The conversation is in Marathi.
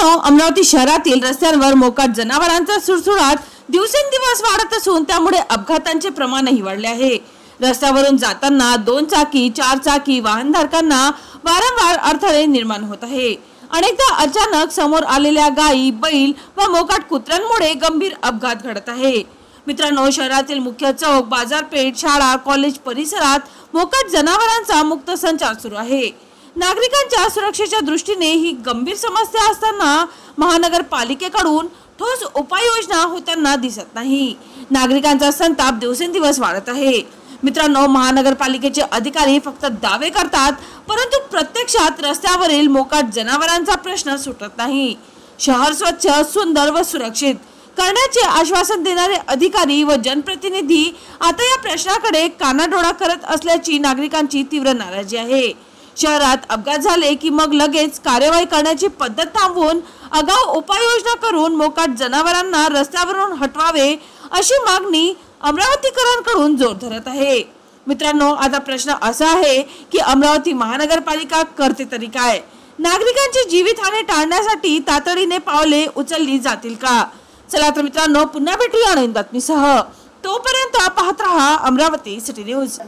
मित्रांनो, अमरावती शहरातील रस्त्यांवर मोकाट जनावरांचा सुळसुळाट दिवसेंदिवस वाढत असून त्यामुळे अपघातांचे प्रमाणही वाढले आहे। रस्त्यावरून जाताना 2 चाकी 4 चाकी वाहनधारकांना वारंवार अडथळे निर्माण होत आहे। अनेकदा अचानक समोर आलेल्या गायी, बैल व मोकाट कुत्र्यांमुळे गंभीर अपघात घडत आहे। मित्रांनो, शहरातील मुख्य चौक, बाजारपेठ, शाळा, कॉलेज परिसरात मोकाट जनावरांचा मुक्त संचार सुरू आहे। नागरिकांच्या सुरक्षेच्या दृष्टीने ही गंभीर समस्या असताना महानगरपालिकेकडून ठोस उपाययोजना होताना दिसत नाही। नागरिकांचा संताप दिवसेंदिवस वाढत आहे। मित्रांनो, महानगरपालिकेचे अधिकारी फक्त दावे करतात, परंतु प्रत्यक्षात रस्त्यावरील मोकाट जनावरांचा प्रश्न सुटत नाही। शहर स्वच्छ, सुंदर व सुरक्षित करण्याचे आश्वासन देणारे अधिकारी व जनप्रतिनिधी आता या प्रश्नाकडे कानाडोळा करत असल्याची नागरिकांची तीव्र नाराजी आहे। शहरात अपघात झाले की मग लगेच कार्यवाही करण्याची पद्धत थांबवून आगाऊ उपाययोजना करून मोकाट जनावरांना रस्त्यावरून हटवावे अशी मागणी अमरावतीकरांकडून जोर धरत आहे। मित्रांनो, आता प्रश्न असा आहे की अमरावती महानगरपालिका करते तरी काय? नागरिकांची जीवितहानी टाळण्यासाठी तातडीने पावले उचलली जातील का? चला तर मित्रांनो, पुन्हा भेटूया नवीन बातमीसह। तोपर्यंत पाहत रहा अमरावती सिटी न्यूज।